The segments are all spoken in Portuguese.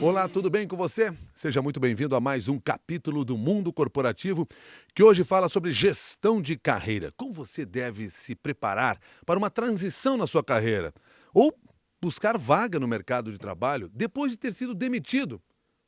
Olá, tudo bem com você? Seja muito bem-vindo a mais um capítulo do Mundo Corporativo, que hoje fala sobre gestão de carreira. Como você deve se preparar para uma transição na sua carreira ou buscar vaga no mercado de trabalho depois de ter sido demitido.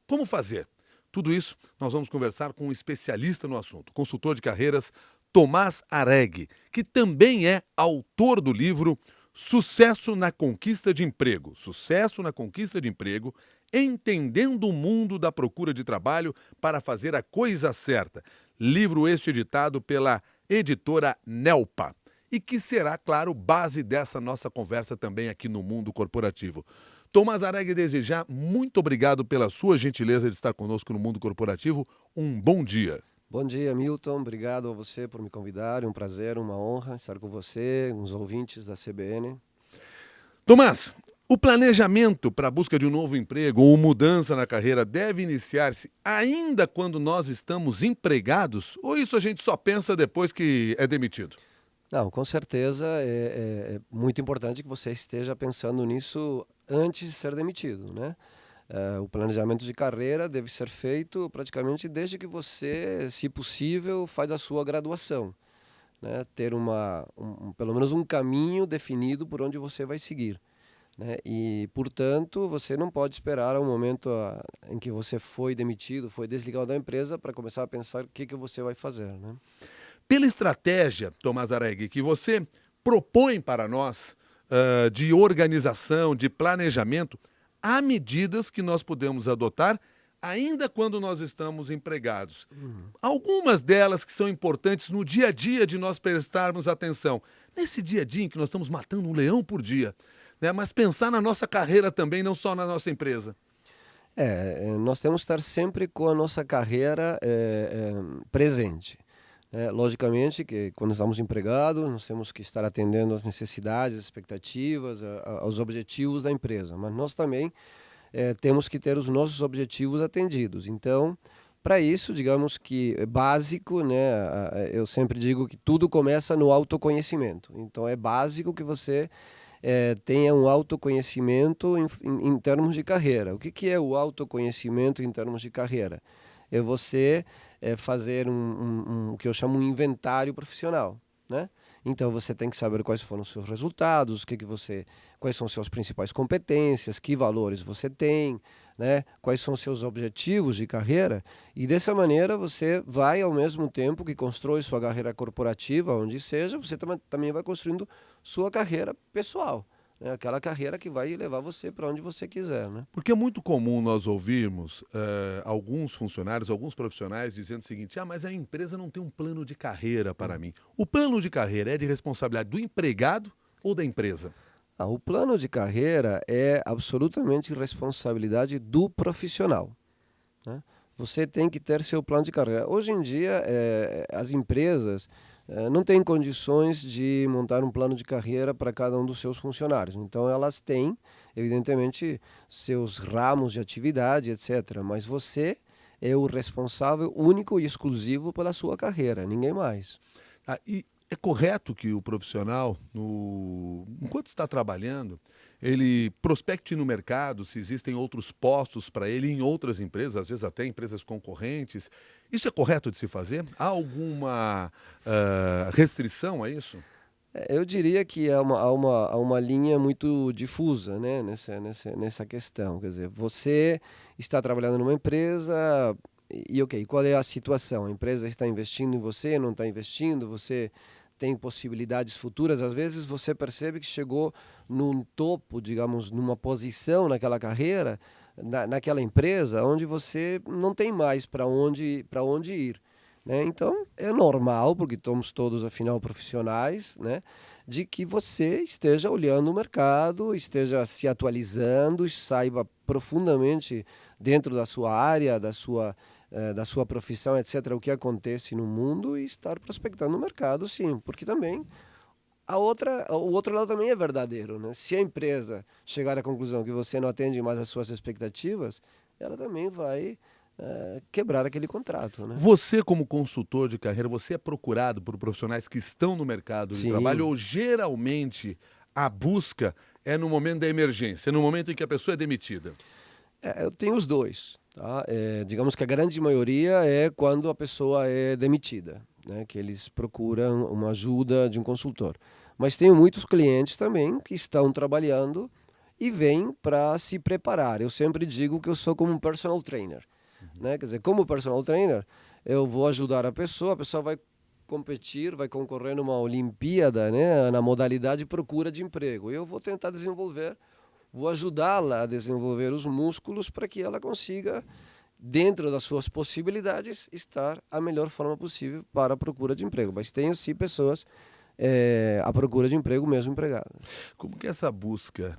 Como fazer? Tudo isso nós vamos conversar com um especialista no assunto, consultor de carreiras Tomás Aregui, que também é autor do livro Sucesso na Conquista de Emprego. Sucesso na Conquista de Emprego, entendendo o mundo da procura de trabalho para fazer a coisa certa. Livro este editado pela editora Nelpa. E que será, claro, base dessa nossa conversa também aqui no Mundo Corporativo. Tomás Aregui, desde já, muito obrigado pela sua gentileza de estar conosco no Mundo Corporativo. Um bom dia. Bom dia, Milton. Obrigado a você por me convidar. É um prazer, uma honra estar com você, com os ouvintes da CBN. Tomás, o planejamento para a busca de um novo emprego ou mudança na carreira deve iniciar-se ainda quando nós estamos empregados? Ou isso a gente só pensa depois que é demitido? Não, com certeza é muito importante que você esteja pensando nisso antes de ser demitido, né? O planejamento de carreira deve ser feito praticamente desde que você, se possível, faz a sua graduação, né? Ter pelo menos um caminho definido por onde você vai seguir, né? E, portanto, você não pode esperar ao momento em que você foi demitido, foi desligado da empresa para começar a pensar o que você vai fazer, né? Pela estratégia, Tomás Aregui, que você propõe para nós de organização, de planejamento, há medidas que nós podemos adotar ainda quando nós estamos empregados. Algumas delas que são importantes no dia a dia de nós prestarmos atenção. Nesse dia a dia em que nós estamos matando um leão por dia, né? Mas pensar na nossa carreira também, não só na nossa empresa. Nós temos que estar sempre com a nossa carreira presente. Logicamente que quando estamos empregados, nós temos que estar atendendo às necessidades, às expectativas, aos objetivos da empresa, mas nós também temos que ter os nossos objetivos atendidos. Então, para isso, digamos que é básico, né? Eu sempre digo que tudo começa no autoconhecimento. Então, é básico que você tenha um autoconhecimento em termos de carreira. O que é o autoconhecimento em termos de carreira? É você fazer o que eu chamo um inventário profissional, né? Então você tem que saber quais foram os seus resultados, quais são suas principais competências, que valores você tem, né? Quais são seus objetivos de carreira, e dessa maneira você vai, ao mesmo tempo que constrói sua carreira corporativa, onde seja, você também vai construindo sua carreira pessoal, né? Aquela carreira que vai levar você para onde você quiser, né? Porque é muito comum nós ouvirmos alguns funcionários, alguns profissionais dizendo o seguinte: mas a empresa não tem um plano de carreira para mim. O plano de carreira é de responsabilidade do empregado ou da empresa? O plano de carreira é absolutamente responsabilidade do profissional, né? Você tem que ter seu plano de carreira. Hoje em dia, as empresas não têm condições de montar um plano de carreira para cada um dos seus funcionários. Então, elas têm, evidentemente, seus ramos de atividade, etc. Mas você é o responsável único e exclusivo pela sua carreira, ninguém mais. E é correto que o profissional, enquanto está trabalhando, ele prospecte no mercado se existem outros postos para ele em outras empresas, às vezes até empresas concorrentes. Isso é correto de se fazer? Há alguma restrição a isso? Eu diria que há uma linha muito difusa, né, nessa questão. Quer dizer, você está trabalhando numa empresa e ok, qual é a situação? A empresa está investindo em você, não está investindo, você tem possibilidades futuras. Às vezes você percebe que chegou num topo, digamos, numa posição naquela carreira, naquela empresa, onde você não tem mais para onde ir, né? Então, é normal, porque somos todos, afinal, profissionais, né, de que você esteja olhando o mercado, esteja se atualizando, saiba profundamente dentro da sua área, da sua profissão, etc., o que acontece no mundo, e estar prospectando no mercado, sim, porque também o outro lado também é verdadeiro, né? Se a empresa chegar à conclusão que você não atende mais às suas expectativas, ela também vai quebrar aquele contrato, né? Você, como consultor de carreira, você é procurado por profissionais que estão no mercado de trabalho, Sim. ou geralmente a busca é no momento da emergência, é no momento em que a pessoa é demitida? Eu tenho os dois. Tá? Digamos que a grande maioria é quando a pessoa é demitida, né? Que eles procuram uma ajuda de um consultor. Mas tenho muitos clientes também que estão trabalhando e vêm para se preparar. Eu sempre digo que eu sou como um personal trainer. Né? Quer dizer, como personal trainer, eu vou ajudar a pessoa vai competir, vai concorrer numa Olimpíada, né? Na modalidade procura de emprego. Eu vou tentar vou ajudá-la a desenvolver os músculos para que ela consiga, dentro das suas possibilidades, estar a melhor forma possível para a procura de emprego. Mas tenho sim pessoas à procura de emprego mesmo empregadas. Como que essa busca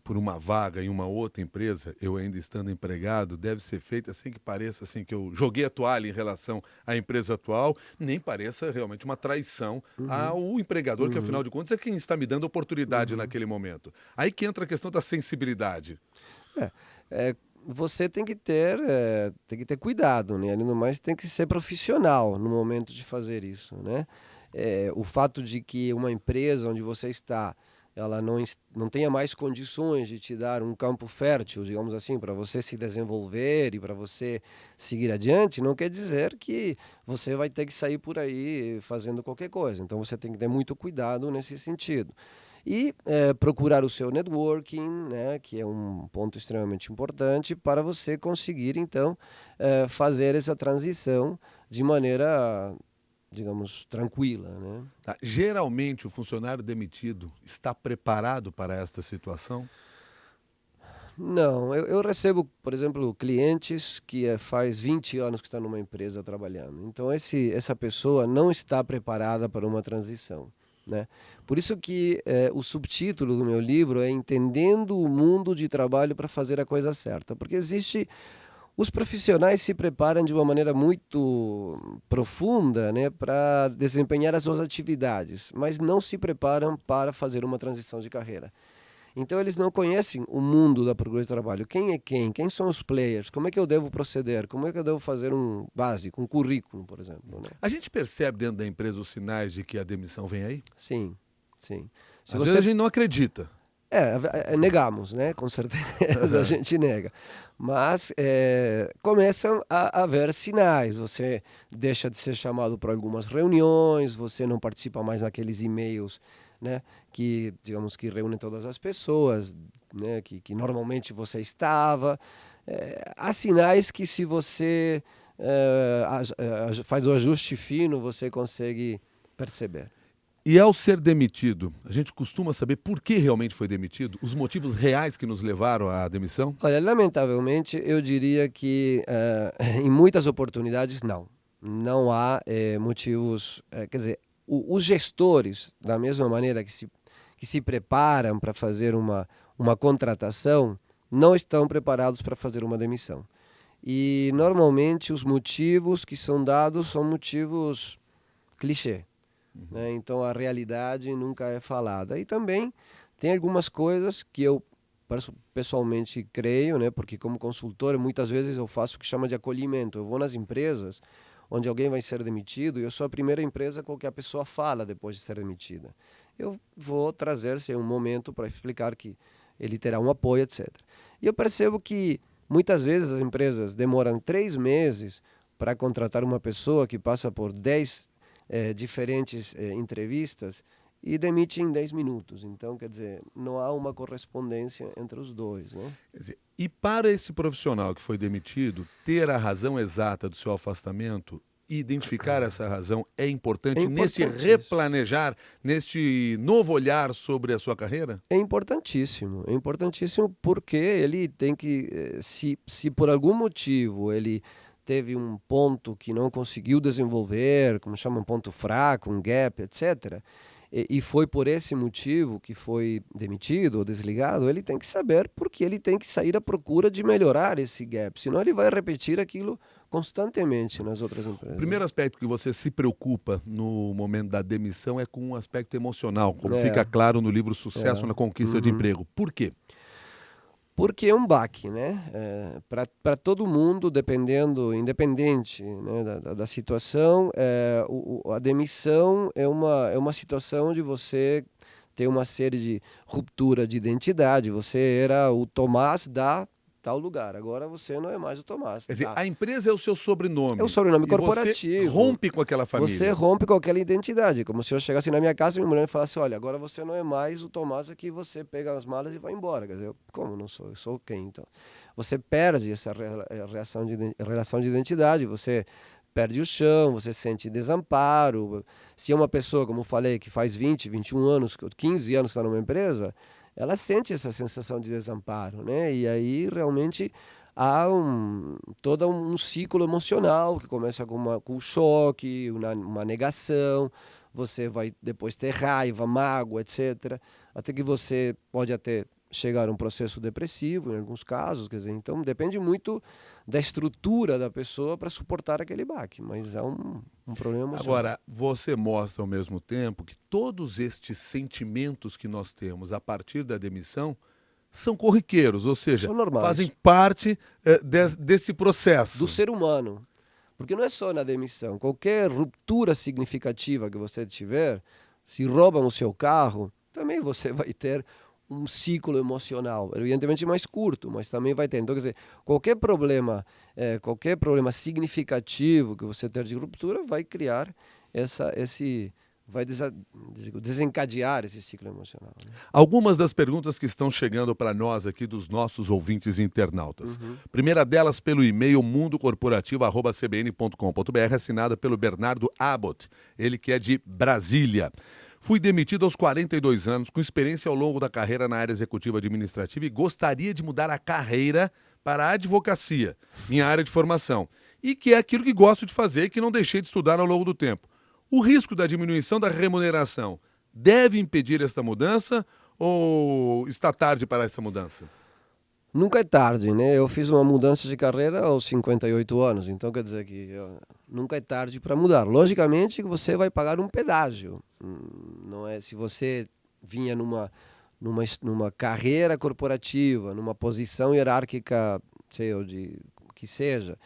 por uma vaga em uma outra empresa, eu ainda estando empregado, deve ser feita assim que pareça assim que eu joguei a toalha em relação à empresa atual, nem pareça realmente uma traição ao empregador, que afinal de contas é quem está me dando oportunidade naquele momento. Aí que entra a questão da sensibilidade. Você tem que ter cuidado, né? Além do mais, tem que ser profissional no momento de fazer isso, né? O fato de que uma empresa onde você está, ela não tenha mais condições de te dar um campo fértil, digamos assim, para você se desenvolver e para você seguir adiante, não quer dizer que você vai ter que sair por aí fazendo qualquer coisa. Então você tem que ter muito cuidado nesse sentido. E procurar o seu networking, né, que é um ponto extremamente importante para você conseguir, então, fazer essa transição de maneira, digamos, tranquila, né? Tá. Geralmente o funcionário demitido está preparado para esta situação? Não, eu recebo, por exemplo, clientes que faz 20 anos que está numa empresa trabalhando. Então, essa pessoa não está preparada para uma transição, né? Por isso que o subtítulo do meu livro é Entendendo o Mundo de Trabalho para Fazer a Coisa Certa. Porque os profissionais se preparam de uma maneira muito profunda, né, para desempenhar as suas atividades, mas não se preparam para fazer uma transição de carreira. Então eles não conhecem o mundo da procura de trabalho. Quem é quem? Quem são os players? Como é que eu devo proceder? Como é que eu devo fazer um básico, um currículo, por exemplo, né? A gente percebe dentro da empresa os sinais de que a demissão vem aí? Sim, sim. Às vezes a gente não acredita. Negamos, né? Com certeza a gente nega. Mas começam a haver sinais. Você deixa de ser chamado para algumas reuniões, você não participa mais naqueles e-mails, né, que, digamos, que reúnem todas as pessoas, né, que normalmente você estava. Há sinais que, se você faz o ajuste fino, você consegue perceber. E ao ser demitido, a gente costuma saber por que realmente foi demitido? Os motivos reais que nos levaram à demissão? Olha, lamentavelmente, eu diria que em muitas oportunidades não há motivos, quer dizer, os gestores, da mesma maneira que se preparam para fazer uma contratação, não estão preparados para fazer uma demissão. E normalmente os motivos que são dados são motivos clichê. Né? Então a realidade nunca é falada. E também tem algumas coisas que eu pessoalmente creio, né? Porque como consultor muitas vezes eu faço o que chama de acolhimento. Eu vou nas empresas onde alguém vai ser demitido e eu sou a primeira empresa com que a pessoa fala depois de ser demitida. Eu vou trazer-se um momento para explicar que ele terá um apoio, etc. E eu percebo que muitas vezes as empresas demoram 3 meses para contratar uma pessoa que passa por 10 diferentes entrevistas e demite em 10 minutos. Então, quer dizer, não há uma correspondência entre os dois, né? Quer dizer, e para esse profissional que foi demitido, ter a razão exata do seu afastamento e identificar essa razão é importante neste replanejar, neste novo olhar sobre a sua carreira? É importantíssimo porque ele tem que, se por algum motivo ele teve um ponto que não conseguiu desenvolver, como chama, um ponto fraco, um gap, etc., e foi por esse motivo que foi demitido ou desligado, ele tem que saber porque ele tem que sair à procura de melhorar esse gap, senão ele vai repetir aquilo constantemente nas outras empresas. O primeiro aspecto que você se preocupa no momento da demissão é com o aspecto emocional, como fica claro no livro Sucesso na Conquista de Emprego. Por quê? Porque é um baque, né? Para todo mundo, independente, né, da situação, a demissão é uma situação onde você tem uma série de ruptura de identidade. Você era o Tomás da tal lugar. Agora você não é mais o Tomás. Quer dizer, tá? a empresa é o seu sobrenome. É o sobrenome e corporativo. Você rompe com aquela família. Você rompe com aquela identidade. Como se eu chegasse na minha casa e minha mulher me falasse, olha, agora você não é mais o Tomás, aqui você pega as malas e vai embora. Quer dizer, como não sou? Eu sou quem, então? Você perde essa relação de identidade, você perde o chão, você sente desamparo. Se é uma pessoa, como eu falei, que faz 20, 21 anos, 15 anos que está numa empresa, ela sente essa sensação de desamparo, né? E aí realmente há todo um ciclo emocional que começa com um choque, uma negação, você vai depois ter raiva, mágoa, etc. Até que você pode até chegar a um processo depressivo em alguns casos, quer dizer, então depende muito da estrutura da pessoa para suportar aquele baque, mas é um problema emocional. Agora, você mostra ao mesmo tempo que todos estes sentimentos que nós temos a partir da demissão são corriqueiros, ou seja, São normais. fazem parte desse processo. Do ser humano. Porque não é só na demissão. Qualquer ruptura significativa que você tiver, se roubam o seu carro, também você vai ter um ciclo emocional, evidentemente mais curto, mas também vai ter. Então, quer dizer, qualquer problema significativo que você ter de ruptura vai criar vai desencadear esse ciclo emocional. Né? Algumas das perguntas que estão chegando para nós aqui dos nossos ouvintes internautas. Primeira delas pelo e-mail mundocorporativo@cbn.com.br, assinada pelo Bernardo Abbott, ele que é de Brasília. Fui demitido aos 42 anos, com experiência ao longo da carreira na área executiva administrativa e gostaria de mudar a carreira para a advocacia, minha área de formação, e que é aquilo que gosto de fazer e que não deixei de estudar ao longo do tempo. O risco da diminuição da remuneração deve impedir esta mudança ou está tarde para essa mudança? Nunca é tarde, né? Eu fiz uma mudança de carreira aos 58 anos, então quer dizer que nunca é tarde para mudar. Logicamente que você vai pagar um pedágio. Não é, se você vinha numa carreira corporativa, numa posição hierárquica, sei eu, de que seja,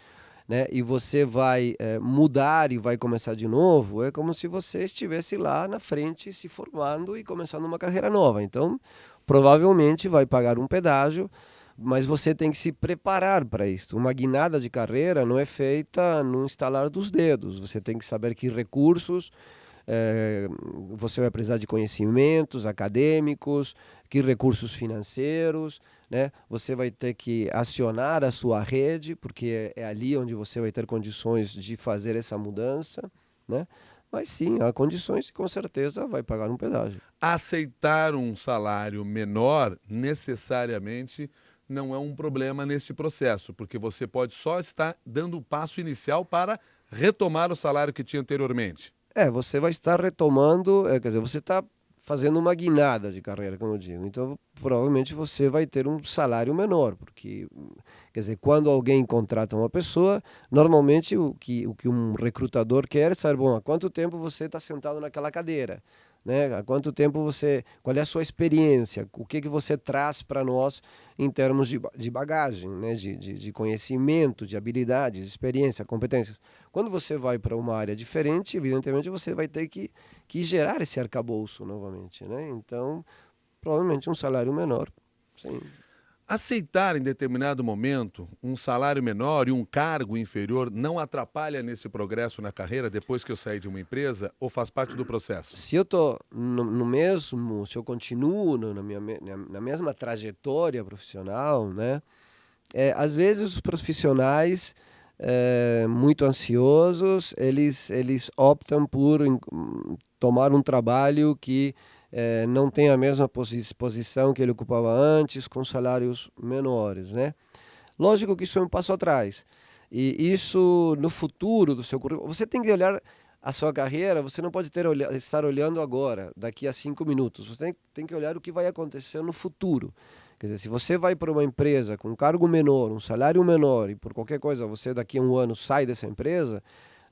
né? E você vai mudar e vai começar de novo, é como se você estivesse lá na frente se formando e começando uma carreira nova. Então, provavelmente vai pagar um pedágio, mas você tem que se preparar para isso. Uma guinada de carreira não é feita no instalar dos dedos. Você tem que saber que recursos você vai precisar de conhecimentos acadêmicos, que recursos financeiros, né? Você vai ter que acionar a sua rede, porque é ali onde você vai ter condições de fazer essa mudança, né? Mas sim, há condições e com certeza vai pagar um pedágio. Aceitar um salário menor necessariamente não é um problema neste processo, porque você pode só estar dando o passo inicial para retomar o salário que tinha anteriormente. Você vai estar retomando, quer dizer, você está fazendo uma guinada de carreira, como eu digo. Então, provavelmente você vai ter um salário menor, porque, quer dizer, quando alguém contrata uma pessoa, normalmente o que um recrutador quer é saber, bom, há quanto tempo você está sentado naquela cadeira, né? Há quanto tempo qual é a sua experiência, o que você traz para nós em termos de bagagem, né? de conhecimento, de habilidades, experiência, competências. Quando você vai para uma área diferente, evidentemente você vai ter que gerar esse arcabouço novamente, né? Então, provavelmente um salário menor, sim. Aceitar em determinado momento um salário menor e um cargo inferior não atrapalha nesse progresso na carreira depois que eu saí de uma empresa ou faz parte do processo? Se eu estou se eu continuo na mesma trajetória profissional, né? Às vezes os profissionais muito ansiosos, eles optam por tomar um trabalho que não tem a mesma posição que ele ocupava antes, com salários menores, né? Lógico que isso é um passo atrás. E isso, no futuro do seu currículo, você tem que olhar a sua carreira, você não pode estar olhando agora, daqui a 5 minutos. Você tem que olhar o que vai acontecer no futuro. Quer dizer, se você vai para uma empresa com um cargo menor, um salário menor, e por qualquer coisa você daqui a um ano sai dessa empresa,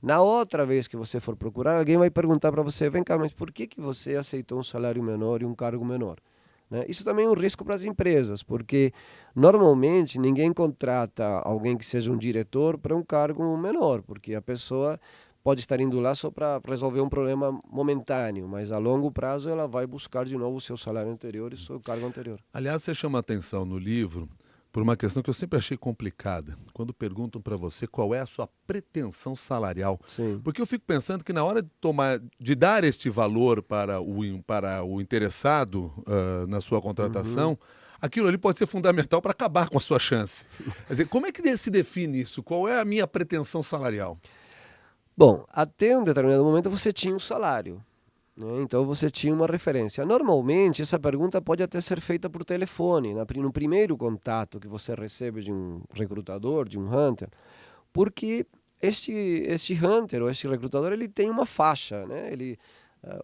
na outra vez que você for procurar, alguém vai perguntar para você, vem cá, mas por que você aceitou um salário menor e um cargo menor? Né? Isso também é um risco para as empresas, porque normalmente ninguém contrata alguém que seja um diretor para um cargo menor, porque a pessoa pode estar indo lá só para resolver um problema momentâneo, mas a longo prazo ela vai buscar de novo o seu salário anterior e o seu cargo anterior. Aliás, você chama atenção no livro por uma questão que eu sempre achei complicada. Quando perguntam para você qual é a sua pretensão salarial. Sim. Porque eu fico pensando que na hora de dar este valor para o interessado na sua contratação, aquilo ali pode ser fundamental para acabar com a sua chance. Quer dizer, como é que se define isso? Qual é a minha pretensão salarial? Bom, até um determinado momento você tinha um salário, né? Então você tinha uma referência. Normalmente essa pergunta pode até ser feita por telefone, no primeiro contato que você recebe de um recrutador, de um hunter, porque este hunter ou este recrutador ele tem uma faixa, né?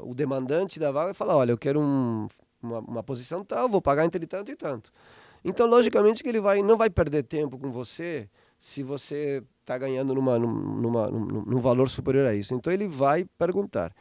O demandante da vaga fala, olha, eu quero uma posição tal, vou pagar entre tanto e tanto. Então, logicamente que ele não vai perder tempo com você se você está ganhando num valor superior a isso. Então, ele vai perguntar.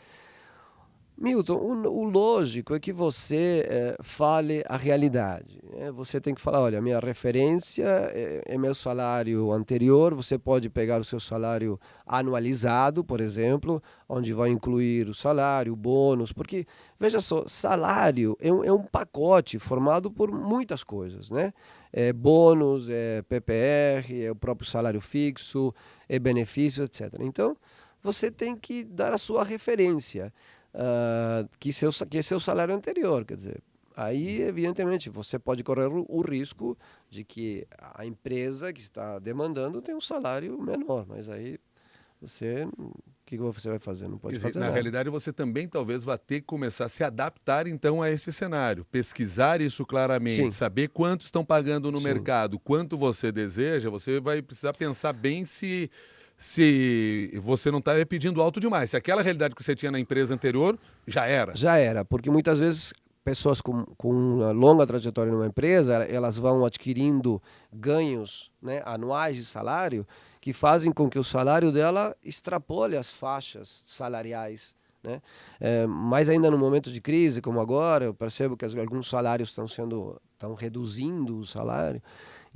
Milton, o lógico é que você fale a realidade, né? Você tem que falar, olha, minha referência é meu salário anterior, você pode pegar o seu salário anualizado, por exemplo, onde vai incluir o salário, o bônus, porque, veja só, salário é um pacote formado por muitas coisas, né? É bônus, é PPR, é o próprio salário fixo, é benefício, etc. Então, você tem que dar a sua referência. Que é seu salário anterior, quer dizer, aí evidentemente você pode correr o risco de que a empresa que está demandando tem um salário menor, mas aí o que você vai fazer? Não pode Quer dizer, fazer na nada. realidade, você também talvez vá ter que começar a se adaptar então a esse cenário, pesquisar isso claramente, Sim, saber quanto estão pagando no sim. mercado, quanto você deseja, você vai precisar pensar bem se você não está pedindo alto demais. Se aquela realidade que você tinha na empresa anterior, já era. Já era, porque muitas vezes pessoas com uma longa trajetória numa empresa, elas vão adquirindo ganhos, né, anuais de salário que fazem com que o salário dela extrapole as faixas salariais, né? Mais ainda no momento de crise como agora, eu percebo que alguns salários estão reduzindo o salário.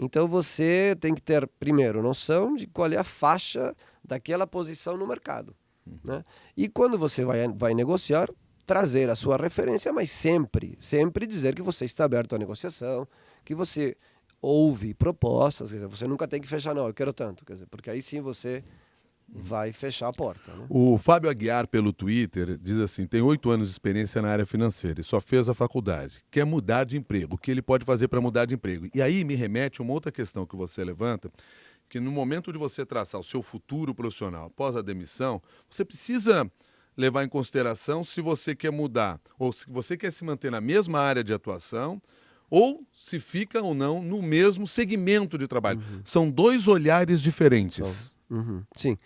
Então você tem que ter primeiro noção de qual é a faixa daquela posição no mercado, né? E quando você vai negociar, trazer a sua referência, mas sempre dizer que você está aberto à negociação, que você ouve propostas, quer dizer, você nunca tem que fechar, não, eu quero tanto, quer dizer, porque aí sim você vai fechar a porta, né? O Fábio Aguiar, pelo Twitter, diz assim, tem 8 anos de experiência na área financeira e só fez a faculdade. Quer mudar de emprego. O que ele pode fazer para mudar de emprego? E aí me remete a uma outra questão que você levanta, que no momento de você traçar o seu futuro profissional após a demissão, você precisa levar em consideração se você quer mudar ou se você quer se manter na mesma área de atuação ou se fica ou não no mesmo segmento de trabalho. São dois olhares diferentes. Sim.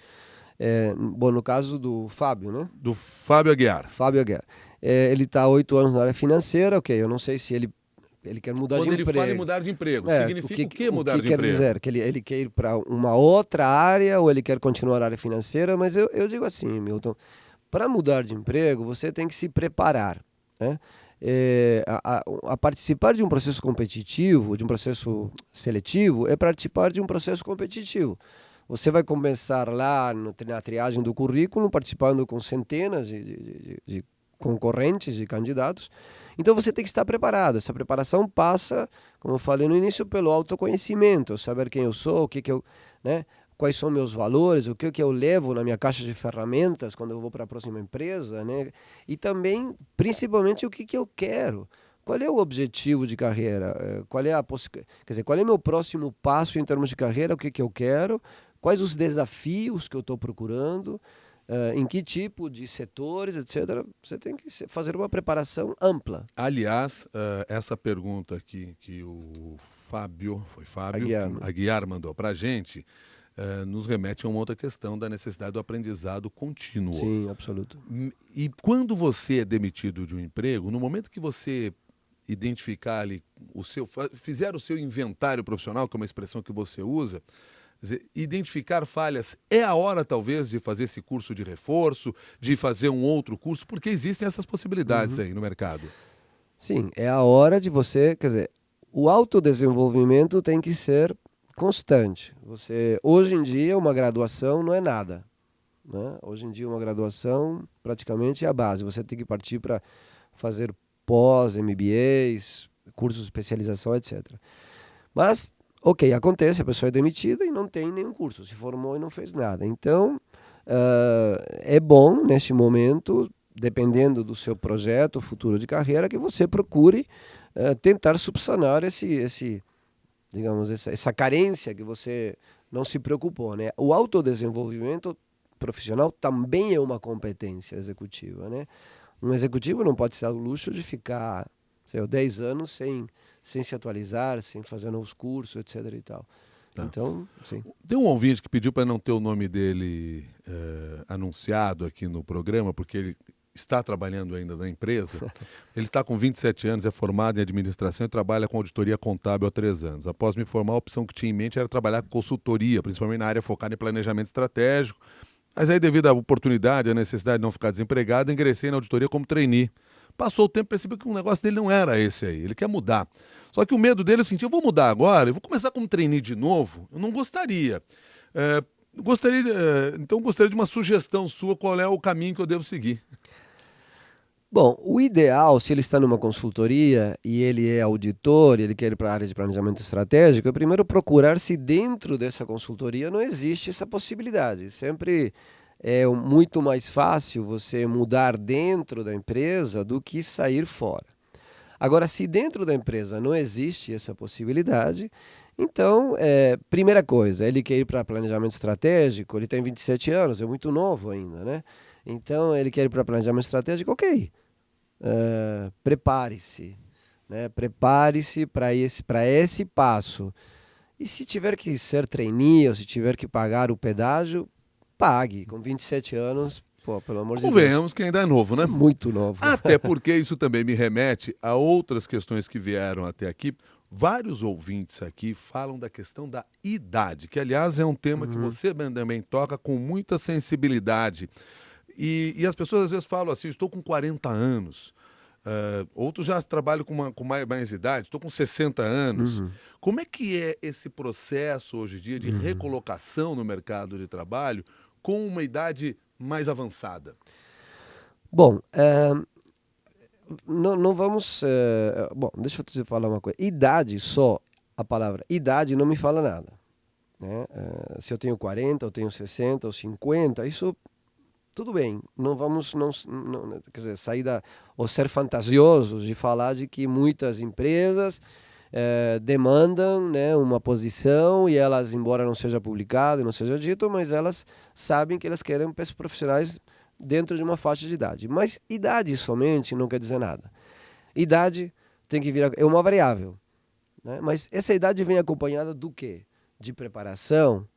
Bom, no caso do Fábio, né? Do Fábio Aguiar. Fábio Aguiar. Ele está há 8 anos na área financeira, ok, eu não sei se ele quer mudar Quando de emprego. ele fala em mudar de emprego, significa o que mudar de quer emprego? dizer? Que ele quer ir para uma outra área ou ele quer continuar na área financeira? Mas eu digo assim, Milton, para mudar de emprego, você tem que se preparar, né? A participar de um processo competitivo, de um processo seletivo, é participar de um processo competitivo. Você vai começar lá na triagem do currículo, participando com centenas de concorrentes, de candidatos. Então você tem que estar preparado. Essa preparação passa, como eu falei no início, pelo autoconhecimento, saber quem eu sou, né? Quais são meus valores, o que eu levo na minha caixa de ferramentas quando eu vou para a próxima empresa, né? E também, principalmente, o que eu quero. Qual é o objetivo de carreira? Qual é meu próximo passo em termos de carreira? O que eu quero? Quais os desafios que eu estou procurando? Em que tipo de setores, etc. Você tem que fazer uma preparação ampla. Aliás, essa pergunta aqui que o Fábio Aguiar mandou para a gente, nos remete a uma outra questão da necessidade do aprendizado contínuo. Sim, absoluto. E quando você é demitido de um emprego, no momento que você identificar ali, fizer o seu inventário profissional, que é uma expressão que você usa, identificar falhas, é a hora talvez de fazer esse curso de reforço, de fazer um outro curso, porque existem essas possibilidades aí no mercado. Sim, é a hora de você, quer dizer, o autodesenvolvimento tem que ser constante. Hoje em dia, uma graduação não é nada, né? Hoje em dia, uma graduação praticamente é a base. Você tem que partir para fazer pós, MBAs, cursos de especialização, etc. Mas ok, acontece, a pessoa é demitida e não tem nenhum curso, se formou e não fez nada. Então, é bom, neste momento, dependendo do seu projeto futuro de carreira, que você procure tentar subsanar digamos, essa carência que você não se preocupou, né? O autodesenvolvimento profissional também é uma competência executiva, né? Um executivo não pode se dar o luxo de ficar, sei lá, 10 anos sem se atualizar, sem fazer novos cursos, etc. e tal. Tá. Então, sim. Tem um ouvinte que pediu para não ter o nome dele anunciado aqui no programa, porque ele está trabalhando ainda na empresa. Ele está com 27 anos, é formado em administração e trabalha com auditoria contábil há 3 anos. Após me formar, a opção que tinha em mente era trabalhar com consultoria, principalmente na área focada em planejamento estratégico. Mas aí, devido à oportunidade, à necessidade de não ficar desempregado, ingressei na auditoria como trainee. Passou o tempo e percebi que o negócio dele não era esse aí, ele quer mudar. Só que o medo dele é o seguinte: eu vou mudar agora, eu vou começar como trainee de novo? Eu não gostaria. Então gostaria de uma sugestão sua, qual é o caminho que eu devo seguir. Bom, o ideal, se ele está numa consultoria e ele é auditor, ele quer ir para a área de planejamento estratégico, é primeiro procurar se dentro dessa consultoria não existe essa possibilidade. Sempre é muito mais fácil você mudar dentro da empresa do que sair fora. Agora, se dentro da empresa não existe essa possibilidade, então, primeira coisa, ele quer ir para planejamento estratégico, ele tem 27 anos, é muito novo ainda, né? Então, ele quer ir para planejamento estratégico, ok. Prepare-se, né? Prepare-se para esse passo. E se tiver que ser trainee ou se tiver que pagar o pedágio, pague. Com 27 anos, pô, pelo amor de Deus. Convenhamos que ainda é novo, né? É muito novo. Até porque isso também me remete a outras questões que vieram até aqui. Vários ouvintes aqui falam da questão da idade, que aliás é um tema que você também toca com muita sensibilidade. E as pessoas às vezes falam assim: estou com 40 anos, outros já trabalham com mais idade, estou com 60 anos. Como é que é esse processo hoje em dia de recolocação no mercado de trabalho com uma idade mais avançada? Bom, não vamos... bom, deixa eu te falar uma coisa. Idade só, a palavra idade não me fala nada, né? Se eu tenho 40, eu tenho 60 ou 50, isso... Tudo bem, não vamos quer dizer, ou ser fantasiosos de falar de que muitas empresas demandam, né, uma posição e elas, embora não seja publicado e não seja dito, mas elas sabem que elas querem profissionais dentro de uma faixa de idade. Mas idade somente não quer dizer nada. Idade tem que vir, é uma variável, né? Mas essa idade vem acompanhada do quê? De preparação,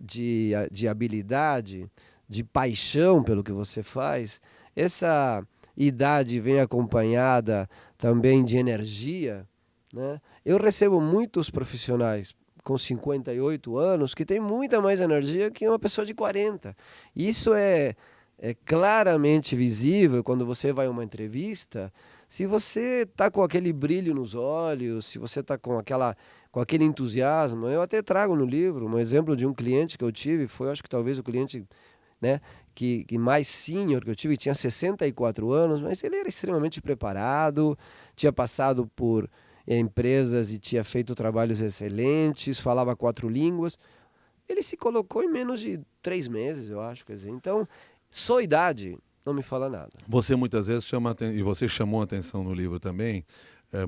de habilidade, de paixão pelo que você faz. Essa idade vem acompanhada também de energia, né? Eu recebo muitos profissionais com 58 anos que têm muita mais energia que uma pessoa de 40. Isso é claramente visível quando você vai a uma entrevista. Se você está com aquele brilho nos olhos, se você está com aquele entusiasmo. Eu até trago no livro um exemplo de um cliente que eu tive, foi, acho que talvez o cliente, né, que mais sênior que eu tive, tinha 64 anos, mas ele era extremamente preparado, tinha passado por empresas e tinha feito trabalhos excelentes, falava 4 línguas. Ele se colocou em menos de 3 meses, eu acho. Quer dizer, então, só idade não me fala nada. Você muitas vezes e você chamou a atenção no livro também,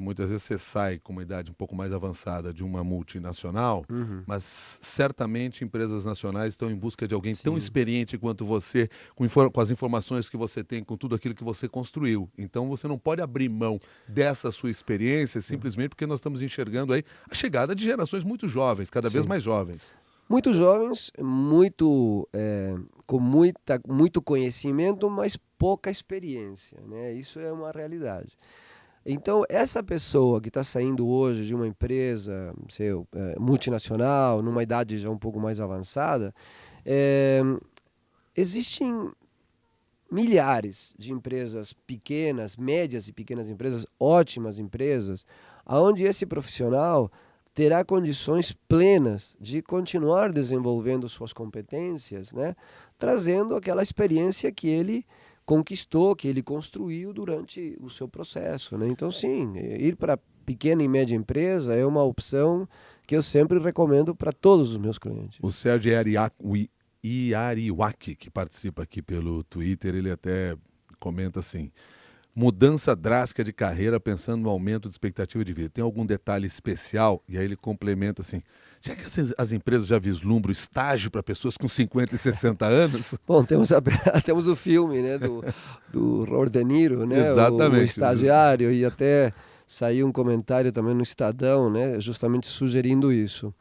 muitas vezes você sai com uma idade um pouco mais avançada de uma multinacional, mas certamente empresas nacionais estão em busca de alguém tão experiente quanto você, com as informações que você tem, com tudo aquilo que você construiu. Então você não pode abrir mão dessa sua experiência simplesmente porque nós estamos enxergando aí a chegada de gerações muito jovens, cada vez mais jovens. Muito jovens, com muito conhecimento, mas pouca experiência, né? Isso é uma realidade. Então, essa pessoa que está saindo hoje de uma empresa multinacional, numa idade já um pouco mais avançada, existem milhares de empresas pequenas, médias e pequenas empresas, ótimas empresas, onde esse profissional terá condições plenas de continuar desenvolvendo suas competências, né? Trazendo aquela experiência que ele conquistou, que ele construiu durante o seu processo, né? Então, sim, ir para pequena e média empresa é uma opção que eu sempre recomendo para todos os meus clientes. O Sérgio Iariwaki, que participa aqui pelo Twitter, ele até comenta assim: mudança drástica de carreira pensando no aumento de expectativa de vida. Tem algum detalhe especial? E aí ele complementa assim: já que as empresas já vislumbram estágio para pessoas com 50 e 60 anos? Bom, temos o filme, né, do Robert De Niro, né, Exatamente. o estagiário, e até saiu um comentário também no Estadão, né, justamente sugerindo isso.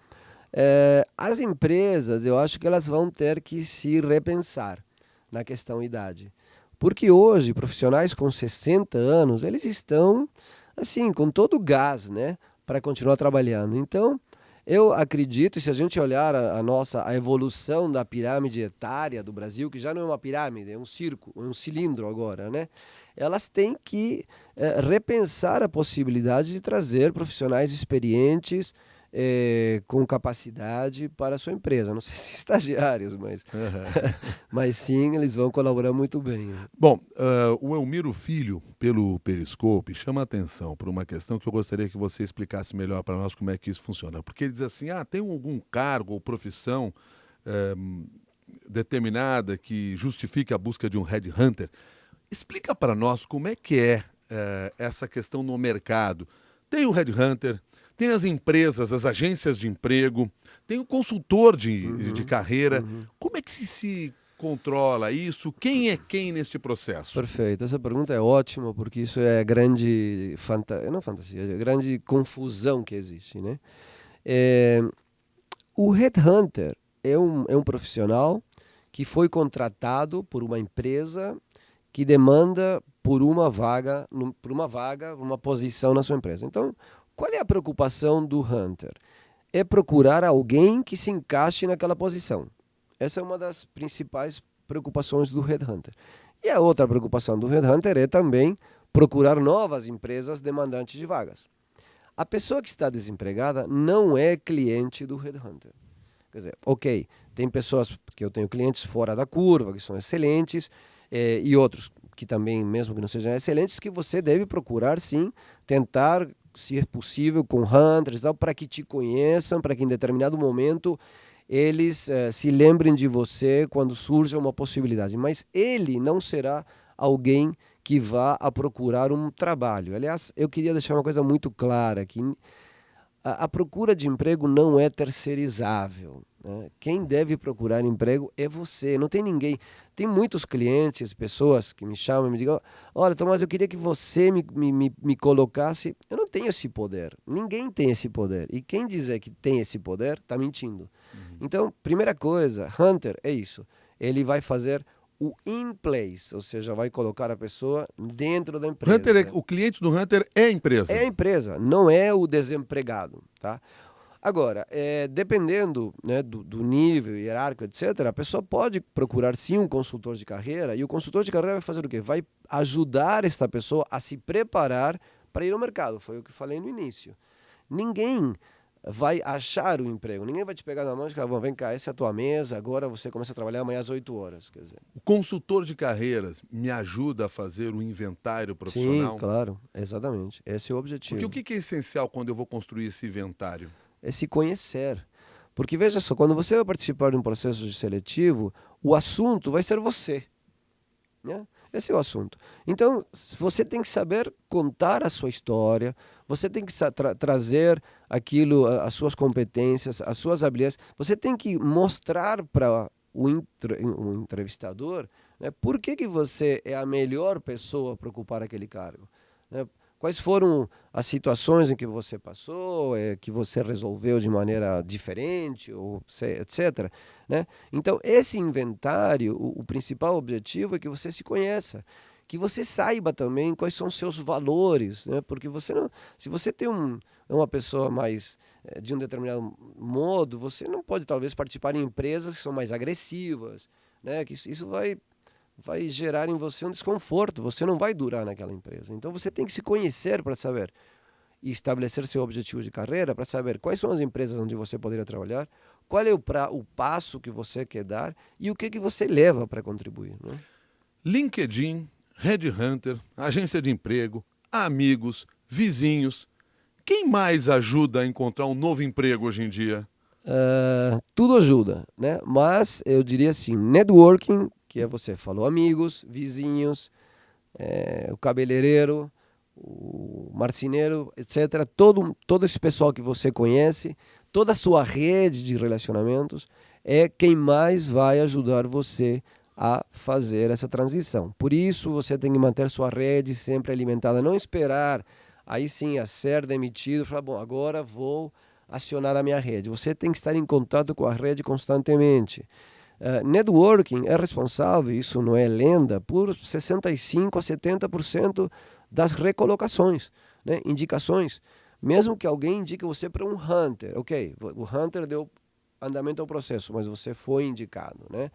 As empresas, eu acho que elas vão ter que se repensar na questão idade. Porque hoje, profissionais com 60 anos, eles estão, assim, com todo o gás, né, para continuar trabalhando. Então, eu acredito, se a gente olhar a evolução da pirâmide etária do Brasil, que já não é uma pirâmide, é um cilindro agora, né? Elas têm que repensar a possibilidade de trazer profissionais experientes, com capacidade para a sua empresa. Não sei se estagiários, mas sim, eles vão colaborar muito bem. Bom, o Elmiro Filho, pelo Periscope, chama a atenção para uma questão que eu gostaria que você explicasse melhor para nós como é que isso funciona. Porque ele diz assim, tem algum cargo ou profissão determinada que justifique a busca de um headhunter. Explica para nós como é que é essa questão no mercado. Tem o headhunter, tem as empresas, as agências de emprego, tem o consultor de carreira. Como é que se controla isso? Quem é quem neste processo? Perfeito. Essa pergunta é ótima, porque isso é a grande grande confusão que existe, né? O headhunter é um profissional que foi contratado por uma empresa que demanda por uma vaga, uma posição na sua empresa. Então, qual é a preocupação do hunter? É procurar alguém que se encaixe naquela posição. Essa é uma das principais preocupações do headhunter. E a outra preocupação do headhunter é também procurar novas empresas demandantes de vagas. A pessoa que está desempregada não é cliente do headhunter. Quer dizer, ok, tem pessoas que eu tenho clientes fora da curva, que são excelentes, e outros que também, mesmo que não sejam excelentes, que você deve procurar sim, tentar, se é possível, com hunters, para que te conheçam, para que em determinado momento eles se lembrem de você quando surja uma possibilidade. Mas ele não será alguém que vá a procurar um trabalho. Aliás, eu queria deixar uma coisa muito clara aqui. A procura de emprego não é terceirizável, né? Quem deve procurar emprego é você, não tem ninguém. Tem muitos clientes, pessoas que me chamam e me digam: olha, Tomás, eu queria que você me colocasse. Eu não tenho esse poder, ninguém tem esse poder. E quem dizer que tem esse poder está mentindo. Então, primeira coisa, hunter é isso. Ele vai fazer o in place, ou seja, vai colocar a pessoa dentro da empresa. O cliente do hunter é a empresa. É a empresa, não é o desempregado, tá? Agora, dependendo, né, do nível hierárquico, etc., a pessoa pode procurar sim um consultor de carreira, e o consultor de carreira vai fazer o quê? Vai ajudar esta pessoa a se preparar para ir ao mercado. Foi o que eu falei no início. Ninguém vai achar o emprego, ninguém vai te pegar na mão e falar: bom, vem cá, essa é a tua mesa, agora você começa a trabalhar amanhã às 8 horas. Quer dizer. O consultor de carreiras me ajuda a fazer o inventário profissional? Sim, claro, exatamente. Esse é o objetivo. Porque o que é essencial quando eu vou construir esse inventário? É se conhecer. Porque veja só, quando você vai participar de um processo seletivo, o assunto vai ser você, né? Esse é o assunto. Então, você tem que saber contar a sua história, você tem que trazer aquilo, as suas competências, as suas habilidades. Você tem que mostrar para o entrevistador, né, por que você é a melhor pessoa para ocupar aquele cargo, né? Quais foram as situações em que você passou, que você resolveu de maneira diferente, ou etc., né? Então, esse inventário, o principal objetivo é que você se conheça, que você saiba também quais são os seus valores, né? Porque você não, se você tem uma pessoa mais de um determinado modo, você não pode talvez participar em empresas que são mais agressivas, né? Que isso vai gerar em você um desconforto, você não vai durar naquela empresa. Então você tem que se conhecer para saber e estabelecer seu objetivo de carreira, para saber quais são as empresas onde você poderia trabalhar, qual é o passo que você quer dar e o que você leva para contribuir, né? LinkedIn, headhunter, agência de emprego, amigos, vizinhos. quem mais ajuda a encontrar um novo emprego hoje em dia? Tudo ajuda, né? Mas eu diria assim, networking, que é você falou, amigos, vizinhos, o cabeleireiro, o marceneiro, etc. Todo esse pessoal que você conhece, toda a sua rede de relacionamentos é quem mais vai ajudar você a fazer essa transição. Por isso você tem que manter sua rede sempre alimentada, não esperar aí sim a ser demitido, falar, bom, agora vou acionar a minha rede. Você tem que estar em contato com a rede constantemente. Networking é responsável, isso não é lenda, por 65% a 70% das recolocações, né? Indicações. Mesmo que alguém indique você para um hunter, ok, o hunter deu andamento ao processo, mas você foi indicado, né?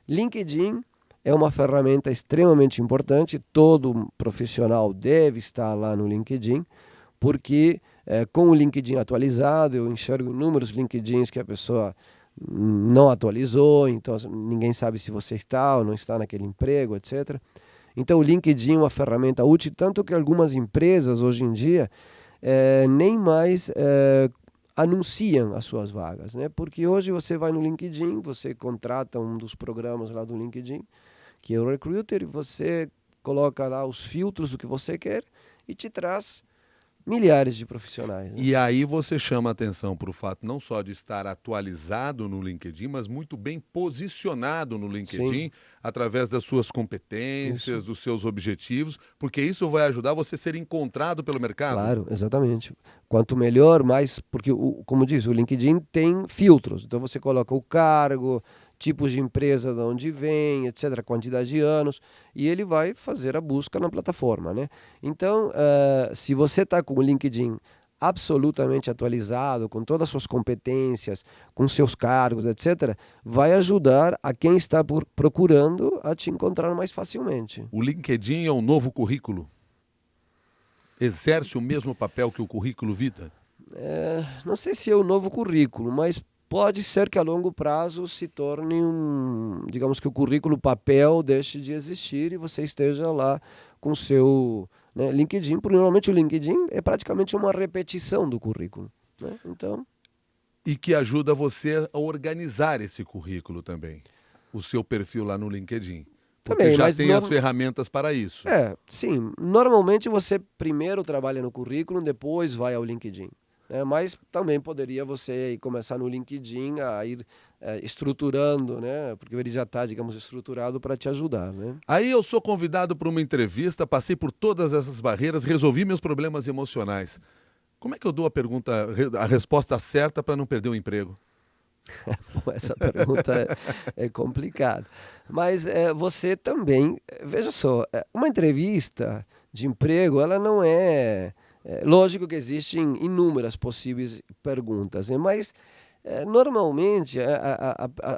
LinkedIn é uma ferramenta extremamente importante, todo profissional deve estar lá no LinkedIn, porque com o LinkedIn atualizado, eu enxergo inúmeros LinkedIns que a pessoa não atualizou, então ninguém sabe se você está ou não está naquele emprego, etc. Então o LinkedIn é uma ferramenta útil, tanto que algumas empresas hoje em dia nem mais anunciam as suas vagas, né? Porque hoje você vai no LinkedIn, você contrata um dos programas lá do LinkedIn, que é o Recruiter, e você coloca lá os filtros do que você quer e te traz milhares de profissionais. Né? E aí você chama a atenção para o fato não só de estar atualizado no LinkedIn, mas muito bem posicionado no LinkedIn, Sim. através das suas competências, dos seus objetivos, porque isso vai ajudar você a ser encontrado pelo mercado. Claro, exatamente. Quanto melhor, mais... Porque, como diz, o LinkedIn tem filtros. Então você coloca o cargo, tipos de empresa de onde vem, etc., quantidade de anos, e ele vai fazer a busca na plataforma, né? Então, se você está com o LinkedIn absolutamente atualizado, com todas as suas competências, com seus cargos, etc., vai ajudar a quem está procurando a te encontrar mais facilmente. O LinkedIn é um novo currículo? Exerce o mesmo papel que o currículo Vita? Não sei se é o novo currículo, mas pode ser que a longo prazo se torne digamos que o currículo papel deixe de existir e você esteja lá com o seu LinkedIn, porque normalmente o LinkedIn é praticamente uma repetição do currículo. Né? Então... E que ajuda você a organizar esse currículo também, o seu perfil lá no LinkedIn. Porque também, já mas tem as ferramentas para isso. Sim. Normalmente você primeiro trabalha no currículo, depois vai ao LinkedIn. Mas também poderia você começar no LinkedIn a ir estruturando, né? Porque ele já está, digamos, estruturado para te ajudar. Né? Aí eu sou convidado para uma entrevista, passei por todas essas barreiras, resolvi meus problemas emocionais. Como é que eu dou a resposta certa para não perder o emprego? Essa pergunta é complicada. Mas você também, veja só, uma entrevista de emprego, ela não é... lógico que existem inúmeras possíveis perguntas, mas normalmente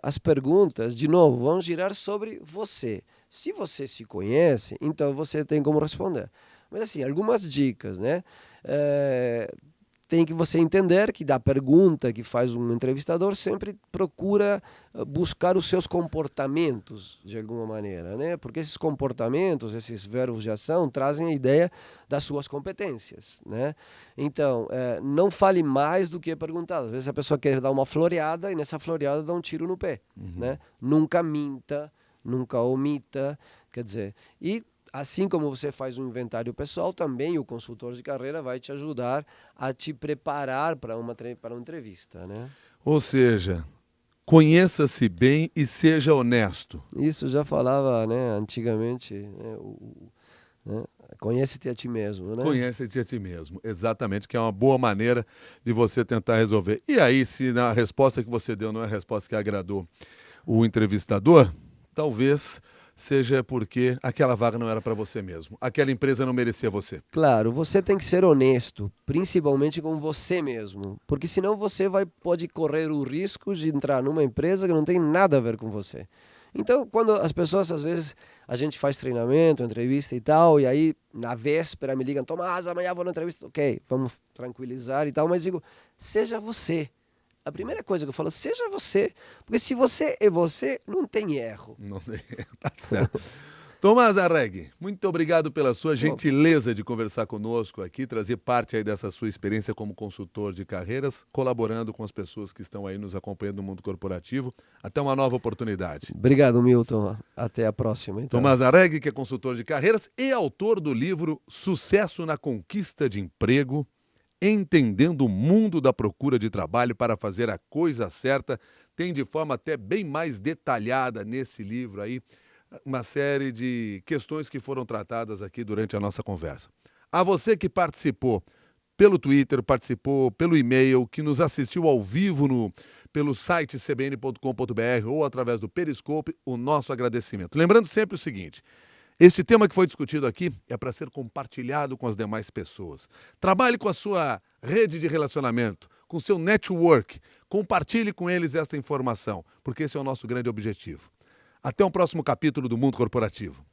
as perguntas, de novo, vão girar sobre você. Se você se conhece, então você tem como responder. Mas assim, algumas dicas, né? Tem que você entender que da pergunta que faz um entrevistador sempre procura buscar os seus comportamentos de alguma maneira, né? Porque esses comportamentos, esses verbos de ação trazem a ideia das suas competências, né? Então, não fale mais do que é perguntado. Às vezes a pessoa quer dar uma floreada e nessa floreada dá um tiro no pé, né? Nunca minta, nunca omita, quer dizer, e assim como você faz um inventário pessoal, também o consultor de carreira vai te ajudar a te preparar para uma entrevista, né? Ou seja, conheça-se bem e seja honesto. Isso já falava, né, antigamente, né, conhece-te a ti mesmo, né? Conhece-te a ti mesmo, exatamente, que é uma boa maneira de você tentar resolver. E aí, se a resposta que você deu não é a resposta que agradou o entrevistador, talvez seja porque aquela vaga não era para você mesmo. Aquela empresa não merecia você. Claro, você tem que ser honesto, principalmente com você mesmo, porque senão você pode correr o risco de entrar numa empresa que não tem nada a ver com você. Então, quando as pessoas, às vezes, a gente faz treinamento, entrevista e tal, e aí, na véspera, me ligam, Tomás, amanhã vou na entrevista. Ok, vamos tranquilizar e tal, mas digo, seja você. A primeira coisa que eu falo, seja você. Porque se você é você, não tem erro. Não, tá certo. Tomás Arregui, muito obrigado pela sua gentileza de conversar conosco aqui, trazer parte aí dessa sua experiência como consultor de carreiras, colaborando com as pessoas que estão aí nos acompanhando no mundo corporativo. Até uma nova oportunidade. Obrigado, Milton. Até a próxima. Então. Tomás Arregui, que é consultor de carreiras e autor do livro Sucesso na Conquista de Emprego, Entendendo o Mundo da Procura de Trabalho para Fazer a Coisa Certa. Tem de forma até bem mais detalhada nesse livro aí, uma série de questões que foram tratadas aqui durante a nossa conversa. A você que participou pelo Twitter, participou pelo e-mail, que nos assistiu ao vivo pelo site cbn.com.br ou através do Periscope, o nosso agradecimento. Lembrando sempre o seguinte, este tema que foi discutido aqui é para ser compartilhado com as demais pessoas. Trabalhe com a sua rede de relacionamento, com o seu network, compartilhe com eles esta informação, porque esse é o nosso grande objetivo. Até o próximo capítulo do Mundo Corporativo.